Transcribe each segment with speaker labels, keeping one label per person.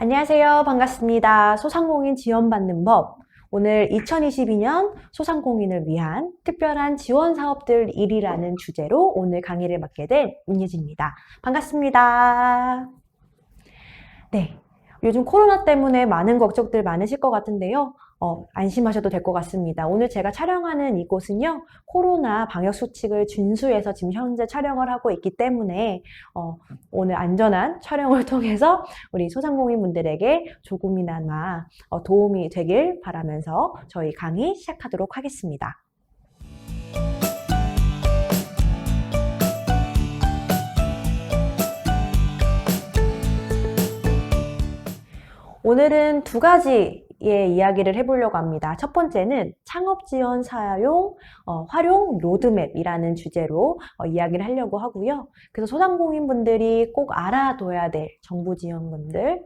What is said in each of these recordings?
Speaker 1: 안녕하세요. 반갑습니다. 소상공인 지원받는 법. 오늘 2022년 소상공인을 위한 특별한 지원 사업들 1위라는 주제로 오늘 강의를 맡게 된 윤예진입니다. 반갑습니다. 네. 요즘 코로나 때문에 많은 걱정들 많으실 것 같은데요. 안심하셔도 될 것 같습니다. 오늘 제가 촬영하는 이곳은요, 코로나 방역 수칙을 준수해서 지금 현재 촬영을 하고 있기 때문에 오늘 안전한 촬영을 통해서 우리 소상공인분들에게 조금이나마 도움이 되길 바라면서 저희 강의 시작하도록 하겠습니다. 오늘은 두 가지의 이야기를 해보려고 합니다. 첫 번째는 창업지원 사용 활용 로드맵이라는 주제로 이야기를 하려고 하고요. 그래서 소상공인분들이 꼭 알아둬야 될 정부 지원금들,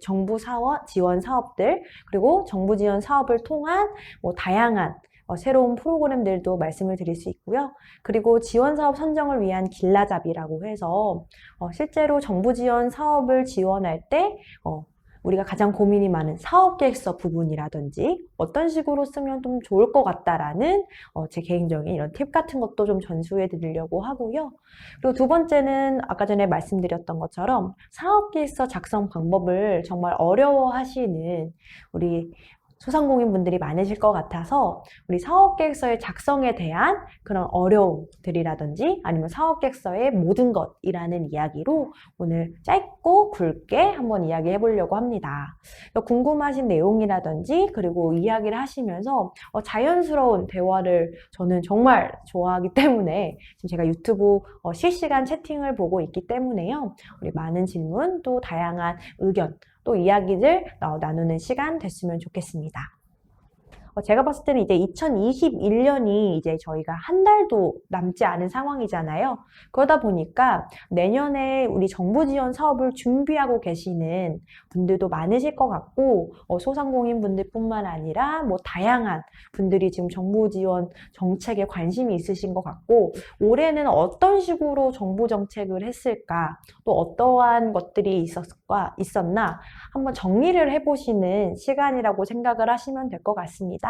Speaker 1: 정부 지원 사업들, 그리고 정부 지원 사업을 통한 다양한 새로운 프로그램들도 말씀을 드릴 수 있고요. 그리고 지원사업 선정을 위한 길라잡이라고 해서 실제로 정부 지원 사업을 지원할 때 우리가 가장 고민이 많은 사업계획서 부분이라든지 어떤 식으로 쓰면 좀 좋을 것 같다라는 제 개인적인 이런 팁 같은 것도 좀 전수해 드리려고 하고요. 그리고 두 번째는 아까 전에 말씀드렸던 것처럼 사업계획서 작성 방법을 정말 어려워하시는 우리 소상공인 분들이 많으실 것 같아서 우리 사업계획서의 작성에 대한 그런 어려움들이라든지 아니면 사업계획서의 모든 것이라는 이야기로 오늘 짧고 굵게 한번 이야기해 보려고 합니다. 궁금하신 내용이라든지 그리고 이야기를 하시면서 자연스러운 대화를 저는 정말 좋아하기 때문에 지금 제가 유튜브 실시간 채팅을 보고 있기 때문에요. 우리 많은 질문 또 다양한 의견 또 이야기를 나누는 시간 됐으면 좋겠습니다. 제가 봤을 때는 이제 2021년이 이제 저희가 한 달도 남지 않은 상황이잖아요. 그러다 보니까 내년에 우리 정부 지원 사업을 준비하고 계시는 분들도 많으실 것 같고, 소상공인 분들뿐만 아니라 다양한 분들이 지금 정부 지원 정책에 관심이 있으신 것 같고, 올해는 어떤 식으로 정부 정책을 했을까, 또 어떠한 것들이 있었나 한번 정리를 해보시는 시간이라고 생각을 하시면 될 것 같습니다.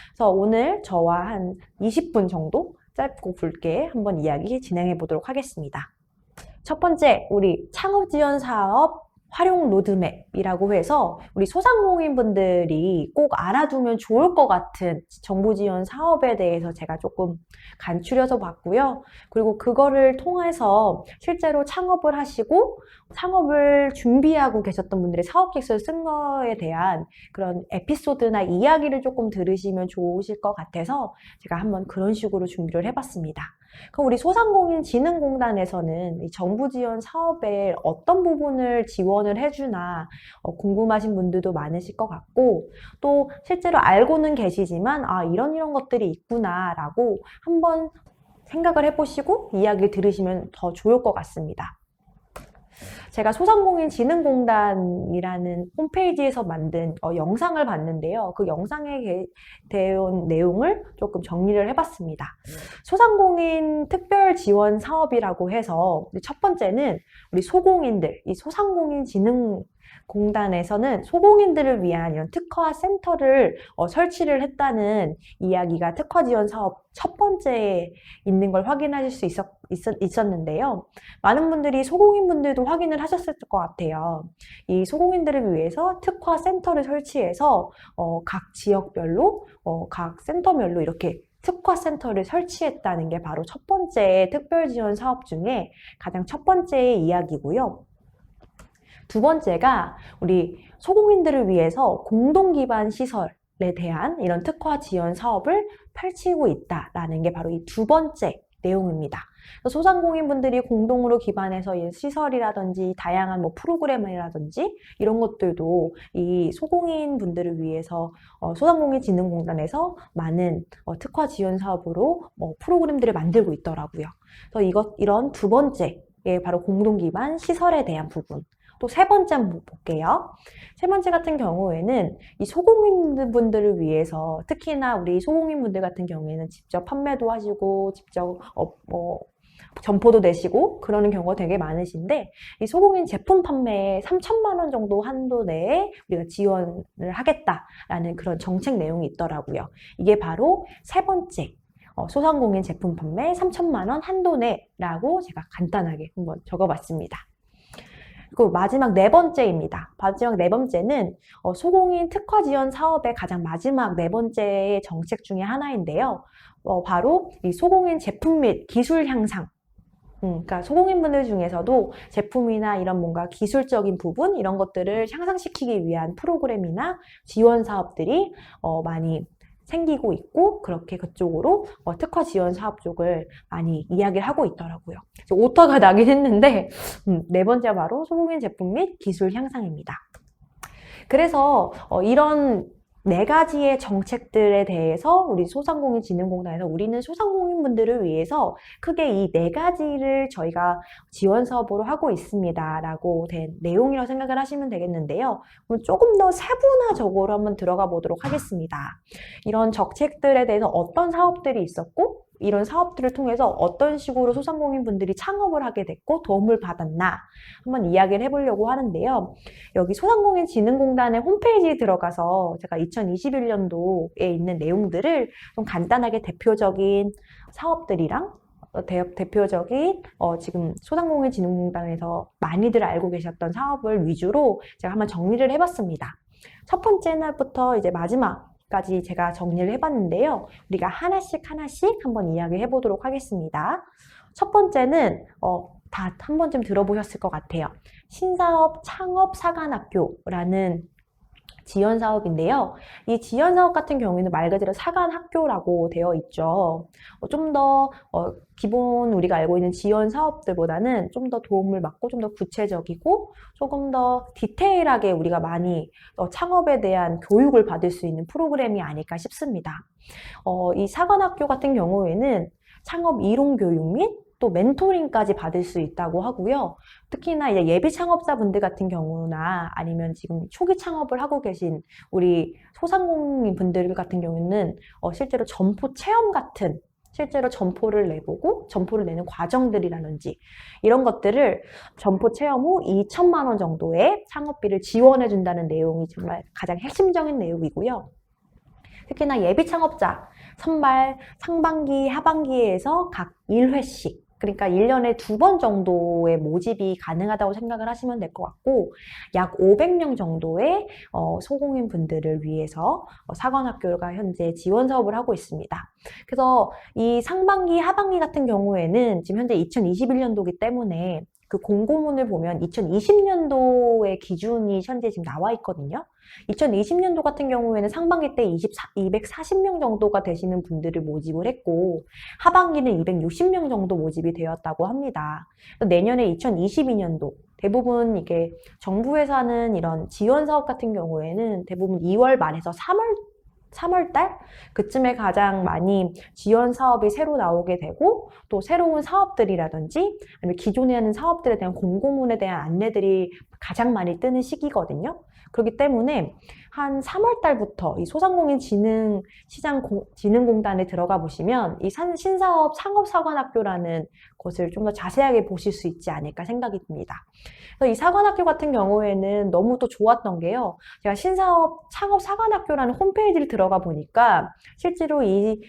Speaker 1: 그래서 오늘 저와 한 20분 정도 짧고 굵게 한번 이야기 진행해 보도록 하겠습니다. 첫 번째, 우리 창업지원 사업 활용 로드맵이라고 해서 우리 소상공인 분들이 꼭 알아두면 좋을 것 같은 정부 지원 사업에 대해서 제가 조금 간추려서 봤고요. 그리고 그거를 통해서 실제로 창업을 하시고 창업을 준비하고 계셨던 분들의 사업계획서를 쓴 거에 대한 그런 에피소드나 이야기를 조금 들으시면 좋으실 것 같아서 제가 한번 그런 식으로 준비를 해봤습니다. 그럼 우리 소상공인진흥공단에서는 이 정부 지원 사업에 어떤 부분을 지원을 해주나 궁금하신 분들도 많으실 것 같고 또 실제로 알고는 계시지만 이런 것들이 있구나 라고 한번 생각을 해보시고 이야기를 들으시면 더 좋을 것 같습니다. 제가 소상공인진흥공단이라는 홈페이지에서 만든 영상을 봤는데요. 그 영상에 대한 내용을 조금 정리를 해봤습니다. 소상공인 특별 지원 사업이라고 해서 첫 번째는 우리 소공인들, 이 소상공인진흥공단에서는 소공인들을 위한 이런 특화 센터를 설치를 했다는 이야기가 특화 지원 사업 첫 번째에 있는 걸 확인하실 수 있었는데요. 많은 분들이 소공인분들도 확인을 하셨을 것 같아요. 이 소공인들을 위해서 특화 센터를 설치해서 각 지역별로, 각 센터별로 이렇게 특화 센터를 설치했다는 게 바로 첫 번째 특별 지원 사업 중에 가장 첫 번째의 이야기고요. 두 번째가 우리 소공인들을 위해서 공동 기반 시설에 대한 이런 특화 지원 사업을 펼치고 있다라는 게 바로 이 두 번째 내용입니다. 소상공인분들이 공동으로 기반해서 시설이라든지 다양한 프로그램이라든지 이런 것들도 이 소공인분들을 위해서 소상공인진흥공단에서 많은 특화 지원 사업으로 프로그램들을 만들고 있더라고요. 그래서 이런 두 번째 바로 공동 기반 시설에 대한 부분. 또 세 번째 한번 볼게요. 세 번째 같은 경우에는 이 소공인분들을 위해서 특히나 우리 소공인분들 같은 경우에는 직접 판매도 하시고 직접 점포도 내시고 그러는 경우가 되게 많으신데 이 소공인 제품 판매에 3천만 원 정도 한도 내에 우리가 지원을 하겠다라는 그런 정책 내용이 있더라고요. 이게 바로 세 번째 소상공인 제품 판매 3천만 원 한도 내라고 제가 간단하게 한번 적어봤습니다. 그리고 마지막 네 번째입니다. 마지막 네 번째는 소공인 특화 지원 사업의 가장 마지막 네 번째의 정책 중에 하나인데요. 바로 이 소공인 제품 및 기술 향상. 그러니까 소공인분들 중에서도 제품이나 이런 뭔가 기술적인 부분 이런 것들을 향상시키기 위한 프로그램이나 지원 사업들이 많이 생기고 있고 그렇게 그쪽으로 특화 지원 사업 쪽을 많이 이야기를 하고 있더라고요. 오타가 나긴 했는데 네 번째가 바로 소공인 제품 및 기술 향상입니다. 그래서 이런 네 가지의 정책들에 대해서 우리 소상공인진흥공단에서 우리는 소상공인분들을 위해서 크게 이 네 가지를 저희가 지원 사업으로 하고 있습니다 라고 된 내용이라고 생각을 하시면 되겠는데요. 그럼 조금 더 세분화적으로 한번 들어가 보도록 하겠습니다. 이런 정책들에 대해서 어떤 사업들이 있었고 이런 사업들을 통해서 어떤 식으로 소상공인분들이 창업을 하게 됐고 도움을 받았나 한번 이야기를 해보려고 하는데요. 여기 소상공인진흥공단의 홈페이지에 들어가서 제가 2021년도에 있는 내용들을 좀 간단하게 대표적인 사업들이랑 대표적인 지금 소상공인진흥공단에서 많이들 알고 계셨던 사업을 위주로 제가 한번 정리를 해봤습니다. 첫 번째 날부터 이제 마지막까지 제가 정리를 해봤는데요. 우리가 하나씩 한번 이야기해 보도록 하겠습니다. 첫 번째는 다 한 번쯤 들어보셨을 것 같아요. 신사업 창업 사관학교라는 지원 사업인데요. 이 지원 사업 같은 경우에는 말 그대로 사관학교라고 되어 있죠. 좀 더 기본 우리가 알고 있는 지원 사업들보다는 좀 더 도움을 받고 좀 더 구체적이고 조금 더 디테일하게 우리가 많이 창업에 대한 교육을 받을 수 있는 프로그램이 아닐까 싶습니다. 이 사관학교 같은 경우에는 창업 이론 교육 및 또 멘토링까지 받을 수 있다고 하고요. 특히나 이제 예비 창업자분들 같은 경우나 아니면 지금 초기 창업을 하고 계신 우리 소상공인 분들 같은 경우는 실제로 점포 체험 같은 실제로 점포를 내보고 점포를 내는 과정들이라든지 이런 것들을 점포 체험 후 2천만 원 정도의 창업비를 지원해 준다는 내용이 정말 가장 핵심적인 내용이고요. 특히나 예비 창업자 선발 상반기, 하반기에서 각 1회씩 그러니까 1년에 2번 정도의 모집이 가능하다고 생각을 하시면 될 것 같고 약 500명 정도의 소공인 분들을 위해서 사관학교가 현재 지원 사업을 하고 있습니다. 그래서 이 상반기, 하반기 같은 경우에는 지금 현재 2021년도이기 때문에 그 공고문을 보면 2020년도의 기준이 현재 지금 나와 있거든요. 2020년도 같은 경우에는 상반기 때 240명 정도가 되시는 분들을 모집을 했고 하반기는 260명 정도 모집이 되었다고 합니다. 내년에 2022년도 대부분 이게 정부에서 하는 이런 지원 사업 같은 경우에는 대부분 2월 말에서 3월달 그쯤에 가장 많이 지원 사업이 새로 나오게 되고 또 새로운 사업들이라든지 아니면 기존에 하는 사업들에 대한 공고문에 대한 안내들이 가장 많이 뜨는 시기거든요. 그렇기 때문에 한 3월달부터 이 소상공인 진흥공단에 들어가 보시면 이 신사업 창업사관학교라는 것을 좀 더 자세하게 보실 수 있지 않을까 생각이 듭니다. 그래서 이 사관학교 같은 경우에는 너무 또 좋았던 게요. 제가 신사업 창업사관학교라는 홈페이지를 들어가 보니까 실제로 이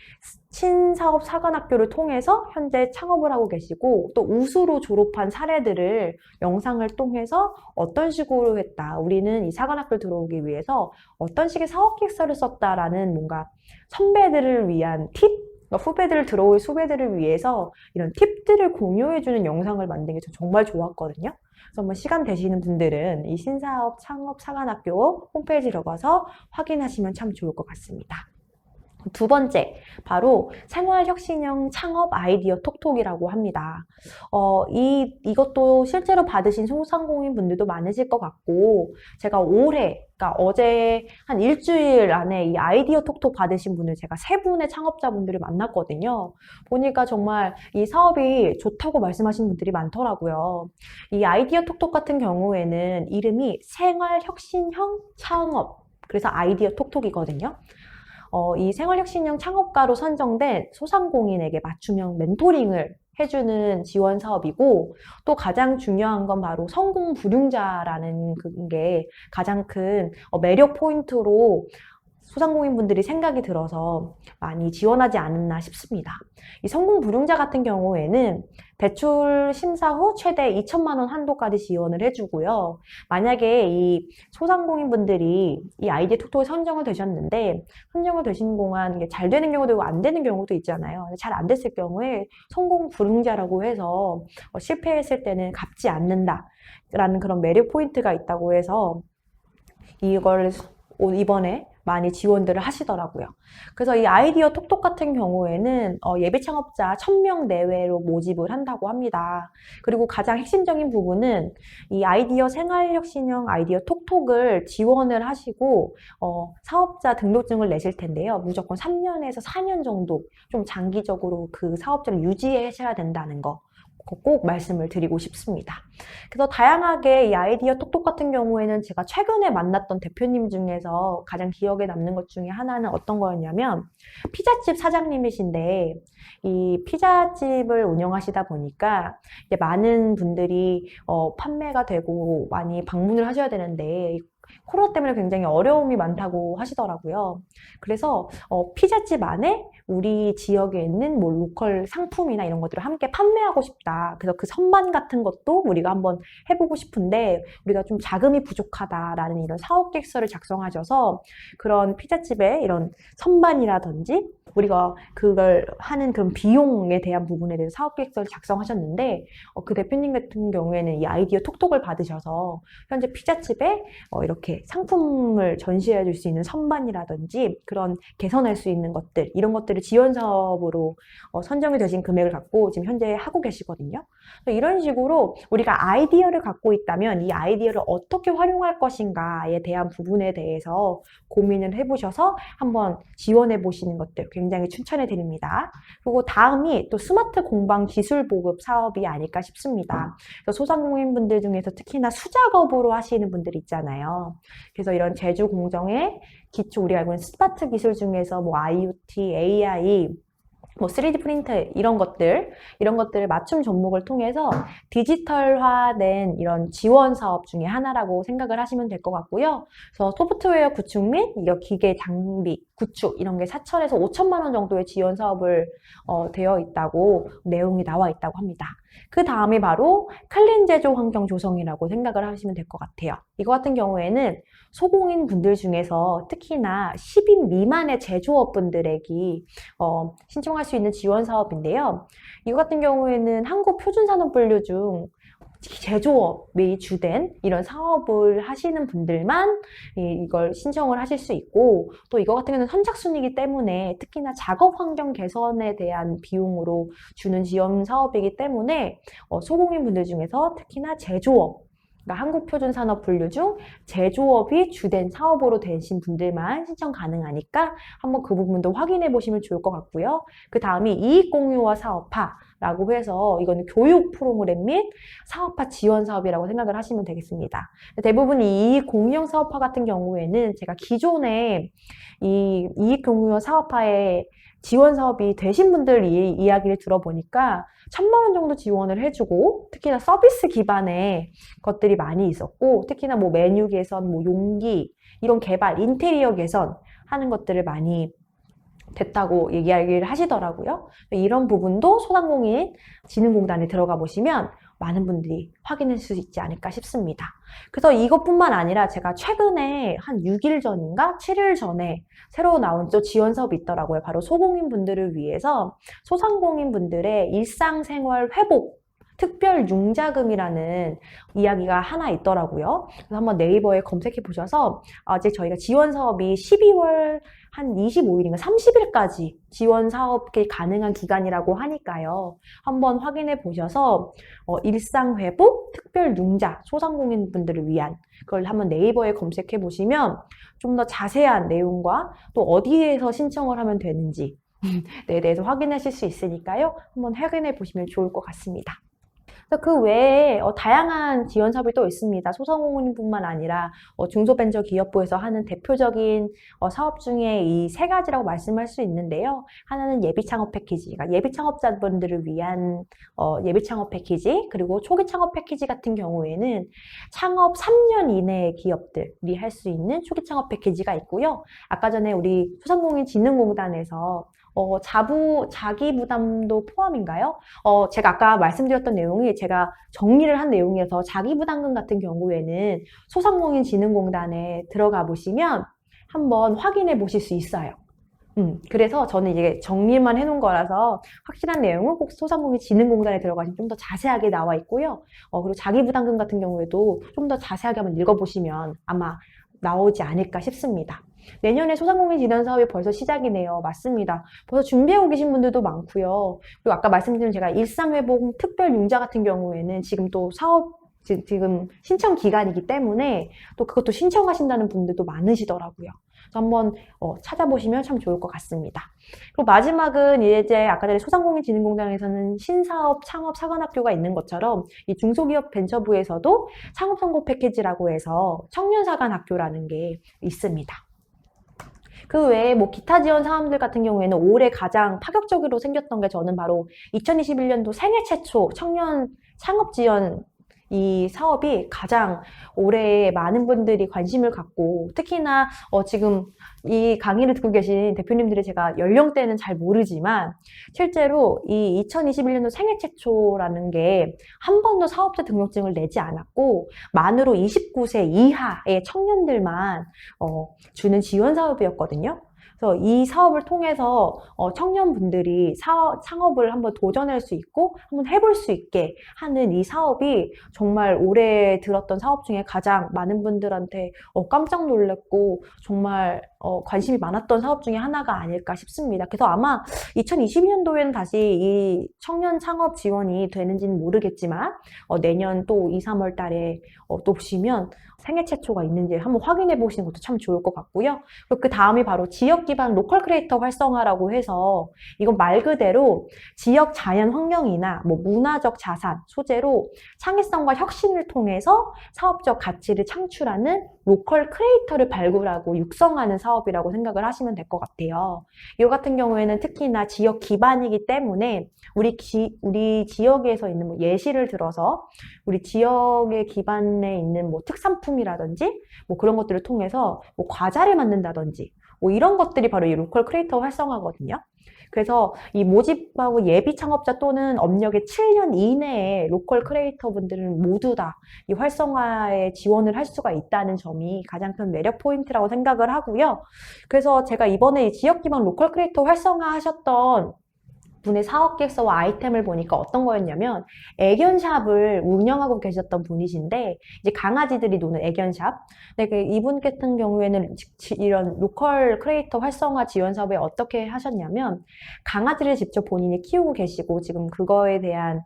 Speaker 1: 신사업 사관학교를 통해서 현재 창업을 하고 계시고 또 우수로 졸업한 사례들을 영상을 통해서 어떤 식으로 했다. 우리는 이 사관학교를 들어오기 위해서 어떤 식의 사업 기획서를 썼다라는 뭔가 선배들을 위한 팁? 후배들을 들어올 후배들을 위해서 이런 팁들을 공유해주는 영상을 만든 게 정말 좋았거든요. 그래서 한번 시간 되시는 분들은 이 신사업 창업 사관학교 홈페이지 들어가서 확인하시면 참 좋을 것 같습니다. 두 번째, 바로 생활혁신형 창업 아이디어 톡톡이라고 합니다. 이것도 실제로 받으신 소상공인 분들도 많으실 것 같고, 제가 올해, 그러니까 어제 한 일주일 안에 이 아이디어 톡톡 받으신 분을 제가 3분의 창업자분들을 만났거든요. 보니까 정말 이 사업이 좋다고 말씀하시는 분들이 많더라고요. 이 아이디어 톡톡 같은 경우에는 이름이 생활혁신형 창업, 그래서 아이디어 톡톡이거든요. 이 생활혁신형 창업가로 선정된 소상공인에게 맞춤형 멘토링을 해주는 지원 사업이고, 또 가장 중요한 건 바로 성공 불융자라는 게 가장 큰 매력 포인트로 소상공인분들이 생각이 들어서 많이 지원하지 않았나 싶습니다. 이 성공 불융자 같은 경우에는 대출 심사 후 최대 2천만 원 한도까지 지원을 해주고요. 만약에 이 소상공인분들이 이 아이디어 톡톡에 선정을 되셨는데, 선정을 되신 동안 이게 잘 되는 경우도 있고 안 되는 경우도 있잖아요. 잘 안 됐을 경우에 성공 불융자라고 해서 실패했을 때는 갚지 않는다라는 그런 매력 포인트가 있다고 해서 이걸 이번에 많이 지원들을 하시더라고요. 그래서 이 아이디어 톡톡 같은 경우에는 예비 창업자 1000명 내외로 모집을 한다고 합니다. 그리고 가장 핵심적인 부분은 이 아이디어 생활혁신형 아이디어 톡톡을 지원을 하시고 사업자 등록증을 내실 텐데요. 무조건 3년에서 4년 정도 좀 장기적으로 그 사업자를 유지하셔야 된다는 거. 꼭 말씀을 드리고 싶습니다. 그래서 다양하게 이 아이디어 톡톡 같은 경우에는 제가 최근에 만났던 대표님 중에서 가장 기억에 남는 것 중에 하나는 어떤 거였냐면, 피자집 사장님이신데 이 피자집을 운영하시다 보니까 이제 많은 분들이 판매가 되고 많이 방문을 하셔야 되는데 코로나 때문에 굉장히 어려움이 많다고 하시더라고요. 그래서 피자집 안에 우리 지역에 있는 뭐 로컬 상품이나 이런 것들을 함께 판매하고 싶다. 그래서 그 선반 같은 것도 우리가 한번 해보고 싶은데 우리가 좀 자금이 부족하다라는 이런 사업 계획서를 작성하셔서 그런 피자집에 이런 선반이라든지 우리가 그걸 하는 그런 비용에 대한 부분에 대해서 사업 계획서를 작성하셨는데 그 대표님 같은 경우에는 이 아이디어 톡톡을 받으셔서 현재 피자집에 이렇게 상품을 전시해 줄 수 있는 선반이라든지 그런 개선할 수 있는 것들, 이런 것들을 지원 사업으로 선정이 되신 금액을 갖고 지금 현재 하고 계시거든요. 이런 식으로 우리가 아이디어를 갖고 있다면 이 아이디어를 어떻게 활용할 것인가에 대한 부분에 대해서 고민을 해보셔서 한번 지원해 보시는 것들 굉장히 추천해 드립니다. 그리고 다음이 또 스마트 공방 기술 보급 사업이 아닐까 싶습니다. 그래서 소상공인분들 중에서 특히나 수작업으로 하시는 분들 있잖아요. 그래서 이런 제주 공정의 기초 우리가 알고 있는 스마트 기술 중에서 뭐 IoT, AI, 뭐 3D 프린터 이런 것들을 맞춤 종목을 통해서 디지털화된 이런 지원 사업 중에 하나라고 생각을 하시면 될 것 같고요. 그래서 소프트웨어 구축 및 기계 장비 구축 이런 게 4천에서 5천만 원 정도의 지원 사업을 되어 있다고 내용이 나와 있다고 합니다. 그 다음이 바로 클린 제조 환경 조성이라고 생각을 하시면 될 것 같아요. 이거 같은 경우에는 소공인 분들 중에서 특히나 10인 미만의 제조업 분들에게 신청할 수 있는 지원 사업인데요. 이거 같은 경우에는 한국표준산업분류 중 제조업이 주된 이런 사업을 하시는 분들만 이걸 신청을 하실 수 있고, 또 이거 같은 경우는 선착순이기 때문에 특히나 작업 환경 개선에 대한 비용으로 주는 지원 사업이기 때문에 소공인 분들 중에서 특히나 제조업, 그러니까 한국표준산업 분류 중 제조업이 주된 사업으로 되신 분들만 신청 가능하니까 한번 그 부분도 확인해 보시면 좋을 것 같고요. 그 다음이 이익공유와 사업화라고 해서 이거는 교육 프로그램 및 사업화 지원 사업이라고 생각을 하시면 되겠습니다. 대부분 이 이익공유형 사업화 같은 경우에는 제가 기존에 이 이익공유형 사업화에 지원 사업이 되신 분들 이야기를 들어보니까 1000만 원 정도 지원을 해주고, 특히나 서비스 기반의 것들이 많이 있었고, 특히나 뭐 메뉴 개선, 뭐 용기, 이런 개발, 인테리어 개선 하는 것들을 많이 됐다고 얘기를 하시더라고요. 이런 부분도 소상공인 진흥공단에 들어가 보시면 많은 분들이 확인할 수 있지 않을까 싶습니다. 그래서 이것뿐만 아니라 제가 최근에 한 6일 전인가 7일 전에 새로 나온 또 지원 사업이 있더라고요. 바로 소공인 분들을 위해서 소상공인 분들의 일상생활 회복 특별 융자금이라는 이야기가 하나 있더라고요. 그래서 한번 네이버에 검색해 보셔서 아직 저희가 지원 사업이 12월 한 25일인가 30일까지 지원 사업이 가능한 기간이라고 하니까요. 한번 확인해 보셔서 일상 회복 특별 융자 소상공인 분들을 위한 그걸 한번 네이버에 검색해 보시면 좀 더 자세한 내용과 또 어디에서 신청을 하면 되는지 네, 대해서 확인하실 수 있으니까요. 한번 확인해 보시면 좋을 것 같습니다. 그래서 그 외에 다양한 지원 사업이 또 있습니다. 소상공인뿐만 아니라 중소벤처기업부에서 하는 대표적인 사업 중에 이 세 가지라고 말씀할 수 있는데요. 하나는 예비창업 패키지, 그러니까 예비창업자분들을 위한 예비창업 패키지, 그리고 초기창업 패키지 같은 경우에는 창업 3년 이내의 기업들이 할 수 있는 초기창업 패키지가 있고요. 아까 전에 우리 소상공인진흥공단에서 자기 부담도 포함인가요? 제가 아까 말씀드렸던 내용이 제가 정리를 한 내용이어서 자기 부담금 같은 경우에는 소상공인진흥공단에 들어가 보시면 한번 확인해 보실 수 있어요. 그래서 저는 이게 정리만 해놓은 거라서 확실한 내용은 꼭 소상공인진흥공단에 들어가시면 좀 더 자세하게 나와 있고요. 그리고 자기 부담금 같은 경우에도 좀 더 자세하게 한번 읽어보시면 아마 나오지 않을까 싶습니다. 내년에 소상공인 지원 사업이 벌써 시작이네요. 맞습니다. 벌써 준비하고 계신 분들도 많고요. 그리고 아까 말씀드린 제가 일상회복 특별융자 같은 경우에는 지금 또 지금 신청 기간이기 때문에 또 그것도 신청하신다는 분들도 많으시더라고요. 그래서 한번 찾아보시면 참 좋을 것 같습니다. 그리고 마지막은 이제 아까 전에 소상공인진흥공단에서는 신사업, 창업, 사관학교가 있는 것처럼 이 중소기업 벤처부에서도 창업선고 패키지라고 해서 청년사관학교라는 게 있습니다. 그 외에 뭐 기타 지원 사업들 같은 경우에는 올해 가장 파격적으로 생겼던 게 저는 바로 2021년도 생애 최초 청년 창업 지원 이 사업이 가장 올해 많은 분들이 관심을 갖고 특히나 지금 이 강의를 듣고 계신 대표님들이 제가 연령대는 잘 모르지만 실제로 이 2021년도 생애 최초라는 게 한 번도 사업자 등록증을 내지 않았고 만으로 29세 이하의 청년들만 주는 지원 사업이었거든요. 그래서 이 사업을 통해서 청년분들이 창업을 한번 도전할 수 있고 한번 해볼 수 있게 하는 이 사업이 정말 올해 들었던 사업 중에 가장 많은 분들한테 깜짝 놀랐고 정말 관심이 많았던 사업 중에 하나가 아닐까 싶습니다. 그래서 아마 2022년도에는 다시 이 청년 창업 지원이 되는지는 모르겠지만 내년 또 2, 3월 달에 또 보시면 생애 최초가 있는지 한번 확인해 보시는 것도 참 좋을 것 같고요. 그 다음이 바로 지역 기반 로컬 크리에이터 활성화라고 해서 이건 말 그대로 지역 자연 환경이나 뭐 문화적 자산 소재로 창의성과 혁신을 통해서 사업적 가치를 창출하는 로컬 크리에이터를 발굴하고 육성하는 사업이라고 생각을 하시면 될 것 같아요. 이거 같은 경우에는 특히나 지역 기반이기 때문에 우리 지역에서 있는 뭐 예시를 들어서 우리 지역의 기반에 있는 뭐 특산품이라든지 뭐 그런 것들을 통해서 뭐 과자를 만든다든지 뭐 이런 것들이 바로 이 로컬 크리에이터 활성화거든요. 그래서 이 모집하고 예비 창업자 또는 업력의 7년 이내에 로컬 크리에이터 분들은 모두 다 이 활성화에 지원을 할 수가 있다는 점이 가장 큰 매력 포인트라고 생각을 하고요. 그래서 제가 이번에 이 지역 기반 로컬 크리에이터 활성화 하셨던 분의 사업 계획서와 아이템을 보니까 어떤 거였냐면 애견샵을 운영하고 계셨던 분이신데 이제 강아지들이 노는 애견샵. 근데 이분 같은 경우에는 이런 로컬 크리에이터 활성화 지원 사업에 어떻게 하셨냐면 강아지를 직접 본인이 키우고 계시고 지금 그거에 대한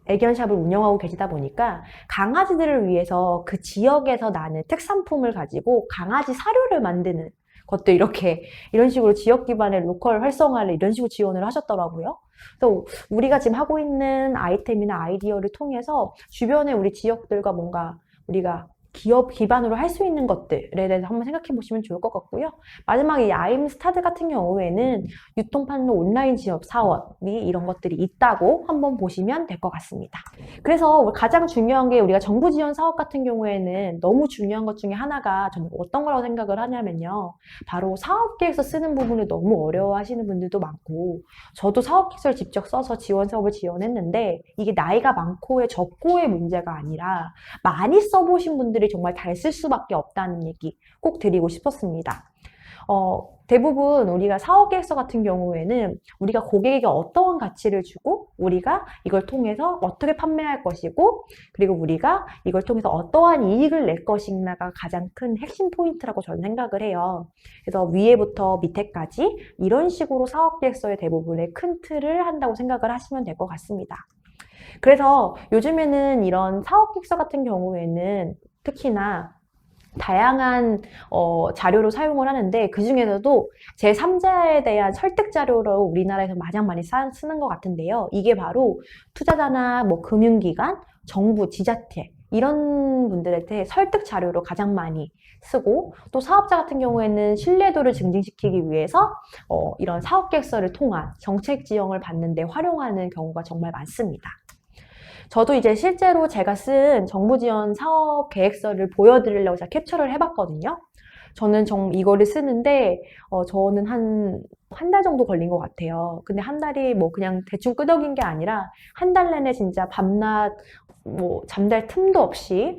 Speaker 1: 애견샵을 운영하고 계시다 보니까 강아지들을 위해서 그 지역에서 나는 특산품을 가지고 강아지 사료를 만드는 것도 이런 식으로 지역 기반의 로컬 활성화를 이런 식으로 지원을 하셨더라고요. 그래서 우리가 지금 하고 있는 아이템이나 아이디어를 통해서 주변에 우리 지역들과 뭔가 우리가 기업 기반으로 할 수 있는 것들에 대해서 한번 생각해 보시면 좋을 것 같고요. 마지막에 이 아임스타드 같은 경우에는 유통판로 온라인 지역 사업이 이런 것들이 있다고 한번 보시면 될 것 같습니다. 그래서 가장 중요한 게 우리가 정부 지원 사업 같은 경우에는 너무 중요한 것 중에 하나가 저는 어떤 거라고 생각을 하냐면요. 바로 사업계획서 쓰는 부분을 너무 어려워하시는 분들도 많고 저도 사업계획서를 직접 써서 지원 사업을 지원했는데 이게 나이가 많고의 적고의 문제가 아니라 많이 써보신 분들이 정말 잘 쓸 수밖에 없다는 얘기 꼭 드리고 싶었습니다. 대부분 우리가 사업계획서 같은 경우에는 우리가 고객에게 어떠한 가치를 주고 우리가 이걸 통해서 어떻게 판매할 것이고 그리고 우리가 이걸 통해서 어떠한 이익을 낼 것인가가 가장 큰 핵심 포인트라고 저는 생각을 해요. 그래서 위에부터 밑에까지 이런 식으로 사업계획서의 대부분의 큰 틀을 한다고 생각을 하시면 될 것 같습니다. 그래서 요즘에는 이런 사업계획서 같은 경우에는 특히나 다양한 자료로 사용을 하는데 그 중에서도 제3자에 대한 설득 자료로 우리나라에서 가장 많이 쓰는 것 같은데요. 이게 바로 투자자나 뭐 금융기관, 정부, 지자체 이런 분들한테 설득 자료로 가장 많이 쓰고 또 사업자 같은 경우에는 신뢰도를 증진시키기 위해서 이런 사업 계획서를 통한 정책 지원을 받는 데 활용하는 경우가 정말 많습니다. 저도 이제 실제로 제가 쓴 정부 지원 사업 계획서를 보여드리려고 제가 캡처를 해봤거든요. 저는 이거를 쓰는데, 저는 한 달 정도 걸린 것 같아요. 근데 한 달이 뭐 그냥 대충 끄덕인 게 아니라 한 달 내내 진짜 밤낮 뭐 잠잘 틈도 없이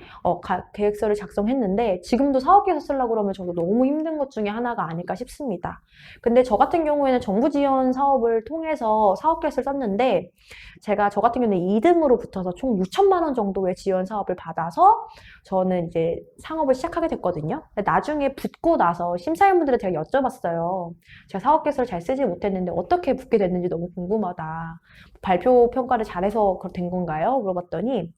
Speaker 1: 계획서를 작성했는데 지금도 사업계획서 쓰려고 그러면 저도 너무 힘든 것 중에 하나가 아닐까 싶습니다. 근데 저 같은 경우에는 정부 지원 사업을 통해서 사업계획서를 썼는데 저 같은 경우는 2등으로 붙어서 총 6천만 원 정도의 지원 사업을 받아서 저는 이제 상업을 시작하게 됐거든요. 나중에 붙고 나서 심사위원분들한테 제가 여쭤봤어요. 제가 사업계획서를 잘 쓰지 못했는데 어떻게 붙게 됐는지 너무 궁금하다. 발표 평가를 잘해서 된 건가요? 물어봤더니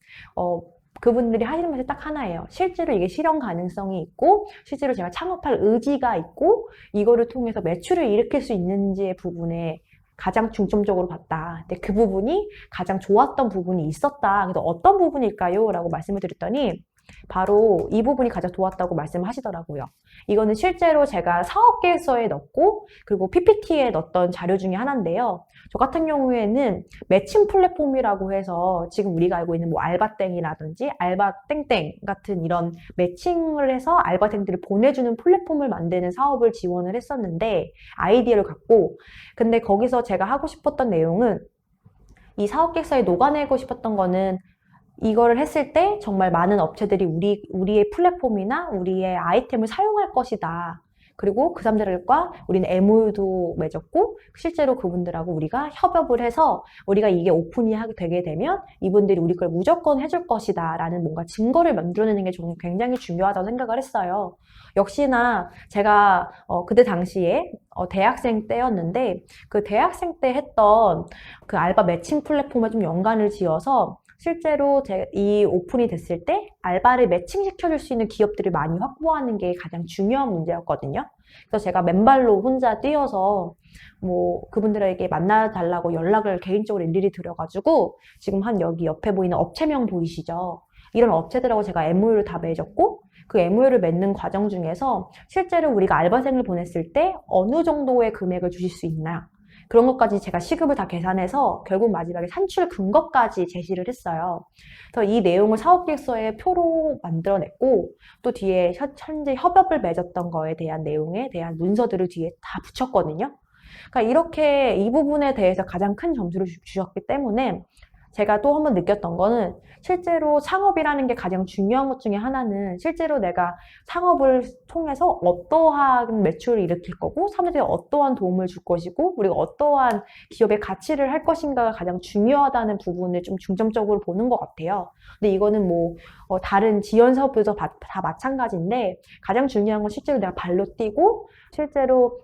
Speaker 1: 그분들이 하시는 말이 딱 하나예요. 실제로 이게 실현 가능성이 있고 실제로 제가 창업할 의지가 있고 이거를 통해서 매출을 일으킬 수 있는지의 부분에 가장 중점적으로 봤다. 근데 그 부분이 가장 좋았던 부분이 있었다. 그래서 어떤 부분일까요? 라고 말씀을 드렸더니 바로 이 부분이 가장 좋았다고 말씀하시더라고요. 이거는 실제로 제가 사업계획서에 넣고 그리고 PPT에 넣었던 자료 중에 하나인데요. 저 같은 경우에는 매칭 플랫폼이라고 해서 지금 우리가 알고 있는 뭐 알바땡이라든지 알바땡땡 같은 이런 매칭을 해서 알바생들을 보내주는 플랫폼을 만드는 사업을 지원을 했었는데 아이디어를 갖고 근데 거기서 제가 하고 싶었던 내용은 이 사업계획서에 녹아내고 싶었던 거는 이거를 했을 때 정말 많은 업체들이 우리의 플랫폼이나 우리의 아이템을 사용할 것이다. 그리고 그 사람들과 우리는 MOU도 맺었고 실제로 그분들하고 우리가 협업을 해서 우리가 이게 오픈이 되게 되면 이분들이 우리 걸 무조건 해줄 것이다 라는 뭔가 증거를 만들어내는 게 저는 굉장히 중요하다고 생각을 했어요. 역시나 제가 그때 당시에 대학생 때였는데 그 대학생 때 했던 그 알바 매칭 플랫폼에 좀 연관을 지어서 실제로 이 오픈이 됐을 때 알바를 매칭시켜줄 수 있는 기업들을 많이 확보하는 게 가장 중요한 문제였거든요. 그래서 제가 맨발로 혼자 뛰어서 뭐 그분들에게 만나달라고 연락을 개인적으로 일일이 드려가지고 지금 여기 옆에 보이는 업체명 보이시죠? 이런 업체들하고 제가 MOU를 다 맺었고 그 MOU를 맺는 과정 중에서 실제로 우리가 알바생을 보냈을 때 어느 정도의 금액을 주실 수 있나 그런 것까지 제가 시급을 다 계산해서 결국 마지막에 산출 근거까지 제시를 했어요. 그래서 이 내용을 사업계획서에 표로 만들어냈고 또 뒤에 현재 협업을 맺었던 거에 대한 내용에 대한 문서들을 뒤에 다 붙였거든요. 그러니까 이렇게 이 부분에 대해서 가장 큰 점수를 주셨기 때문에 제가 또 한 번 느꼈던 거는 실제로 창업이라는 게 가장 중요한 것 중에 하나는 실제로 내가 창업을 통해서 어떠한 매출을 일으킬 거고 사람들이 어떠한 도움을 줄 것이고 우리가 어떠한 기업의 가치를 할 것인가가 가장 중요하다는 부분을 좀 중점적으로 보는 것 같아요. 근데 이거는 뭐 다른 지원 사업들도 다 마찬가지인데 가장 중요한 건 실제로 내가 발로 뛰고 실제로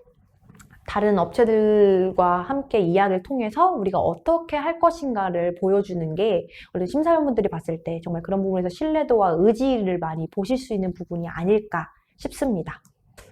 Speaker 1: 다른 업체들과 함께 이야기를 통해서 우리가 어떻게 할 것인가를 보여주는 게 원래 심사위원분들이 봤을 때 정말 그런 부분에서 신뢰도와 의지를 많이 보실 수 있는 부분이 아닐까 싶습니다.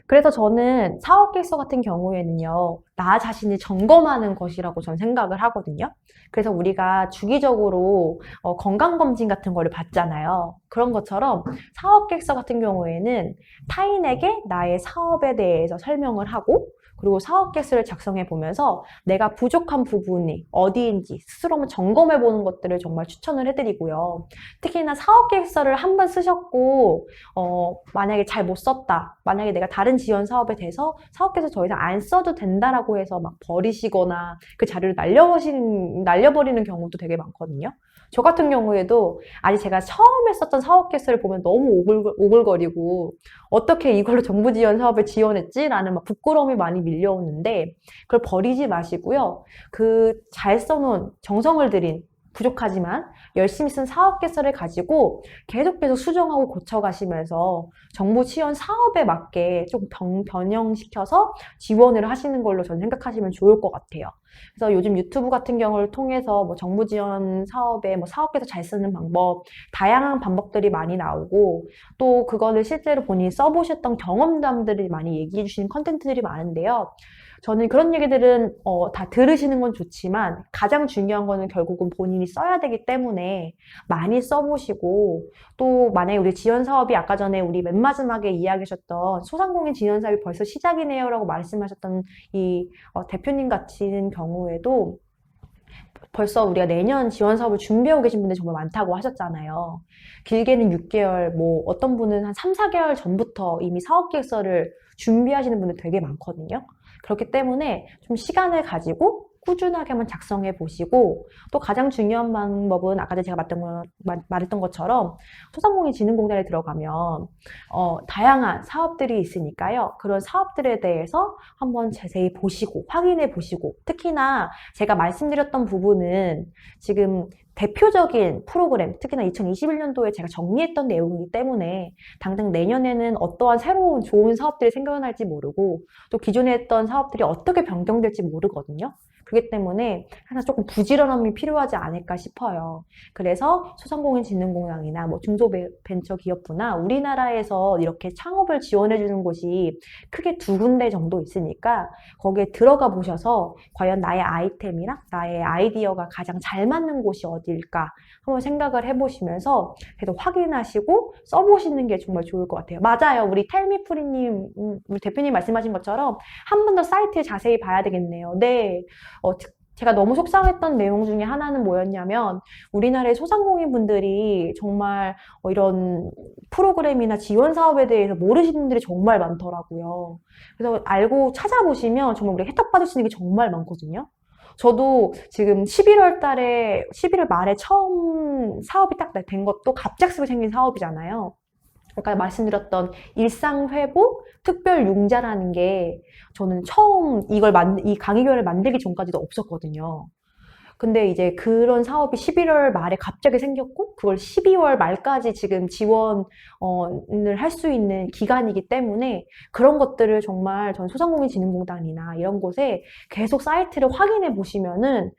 Speaker 1: 그래서 저는 사업계획서 같은 경우에는요, 나 자신을 점검하는 것이라고 저는 생각을 하거든요. 그래서 우리가 주기적으로 건강검진 같은 거를 받잖아요. 그런 것처럼 사업계획서 같은 경우에는 타인에게 나의 사업에 대해서 설명을 하고 그리고 사업계획서를 작성해 보면서 내가 부족한 부분이 어디인지 스스로 한번 점검해 보는 것들을 정말 추천을 해드리고요. 특히나 사업계획서를 한 번 쓰셨고 만약에 잘 못 썼다. 만약에 내가 다른 지원 사업에 대해서 사업계획서 더 이상 안 써도 된다라고 해서 막 버리시거나 그 자료를 날려버리는 경우도 되게 많거든요. 저 같은 경우에도 아직 제가 처음에 썼던 사업계획서를 보면 너무 오글거리고 어떻게 이걸로 정부 지원 사업을 지원했지? 라는 막 부끄러움이 많이 밀려오는데 그걸 버리지 마시고요. 그 잘 써놓은 정성을 들인 부족하지만 열심히 쓴 사업계획서를 가지고 계속 수정하고 고쳐가시면서 정부 지원 사업에 맞게 좀 변형시켜서 지원을 하시는 걸로 저는 생각하시면 좋을 것 같아요. 그래서 요즘 유튜브 같은 경우를 통해서 뭐 정부 지원 사업에 뭐 사업계획서 잘 쓰는 방법, 다양한 방법들이 많이 나오고 또 그거를 실제로 본인이 써보셨던 경험담들이 많이 얘기해 주시는 컨텐츠들이 많은데요. 저는 그런 얘기들은 다 들으시는 건 좋지만 가장 중요한 거는 결국은 본인이 써야 되기 때문에 많이 써보시고 또 만약에 우리 지원 사업이 아까 전에 우리 맨 마지막에 이야기하셨던 소상공인 지원 사업이 벌써 시작이네요 라고 말씀하셨던 이 대표님 같은 경우에도 벌써 우리가 내년 지원 사업을 준비하고 계신 분들이 정말 많다고 하셨잖아요. 길게는 6개월, 뭐 어떤 분은 한 3, 4개월 전부터 이미 사업 계획서를 준비하시는 분들 되게 많거든요. 그렇기 때문에 좀 시간을 가지고 꾸준하게 한번 작성해 보시고 또 가장 중요한 방법은 아까 제가 말했던 것처럼 소상공인진흥공단에 들어가면 다양한 사업들이 있으니까요. 그런 사업들에 대해서 한번 자세히 보시고 확인해 보시고 특히나 제가 말씀드렸던 부분은 지금 대표적인 프로그램, 특히나 2021년도에 제가 정리했던 내용이기 때문에 당장 내년에는 어떠한 새로운 좋은 사업들이 생겨날지 모르고 또 기존에 했던 사업들이 어떻게 변경될지 모르거든요. 그렇기 때문에 항상 조금 부지런함이 필요하지 않을까 싶어요. 그래서 소상공인진흥공단이나 뭐 중소벤처기업부나 우리나라에서 이렇게 창업을 지원해주는 곳이 크게 2군데 정도 있으니까 거기에 들어가 보셔서 과연 나의 아이템이랑 나의 아이디어가 가장 잘 맞는 곳이 어디일까 한번 생각을 해보시면서 계속 확인하시고 써보시는 게 정말 좋을 것 같아요. 맞아요. 우리 텔미프리님, 우리 대표님 말씀하신 것처럼 한 번 더 사이트에 자세히 봐야 되겠네요. 네. 제가 너무 속상했던 내용 중에 하나는 뭐였냐면 우리나라의 소상공인 분들이 정말 이런 프로그램이나 지원 사업에 대해서 모르시는 분들이 정말 많더라고요. 그래서 알고 찾아보시면 정말 우리가 혜택받을 수 있는 게 정말 많거든요. 저도 지금 11월 말에 처음 사업이 딱 된 것도 갑작스럽게 생긴 사업이잖아요. 아까 말씀드렸던 일상회복 특별융자라는 게 저는 처음 이 강의교를 만들기 전까지도 없었거든요. 근데 이제 그런 사업이 11월 말에 갑자기 생겼고 그걸 12월 말까지 지금 지원을 할 수 있는 기간이기 때문에 그런 것들을 정말 전 소상공인진흥공단이나 이런 곳에 계속 사이트를 확인해 보시면은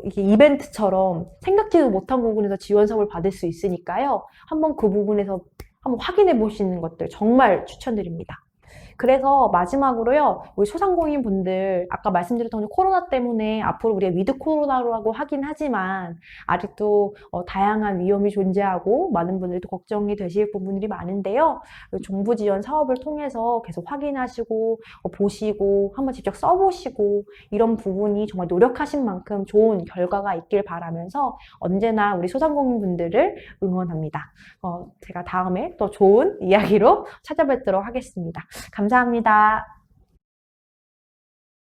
Speaker 1: 이게 이벤트처럼 생각지도 못한 부분에서 지원 사업을 받을 수 있으니까요. 한번 그 부분에서 한번 확인해 보시는 것들 정말 추천드립니다. 그래서 마지막으로요, 우리 소상공인 분들, 아까 말씀드렸던 코로나 때문에 앞으로 우리가 위드 코로나라고 하긴 하지만, 아직도 다양한 위험이 존재하고, 많은 분들이 또 걱정이 되실 부분들이 많은데요. 정부 지원 사업을 통해서 계속 확인하시고, 보시고, 한번 직접 써보시고, 이런 부분이 정말 노력하신 만큼 좋은 결과가 있길 바라면서 언제나 우리 소상공인 분들을 응원합니다. 제가 다음에 또 좋은 이야기로 찾아뵙도록 하겠습니다. 감사합니다.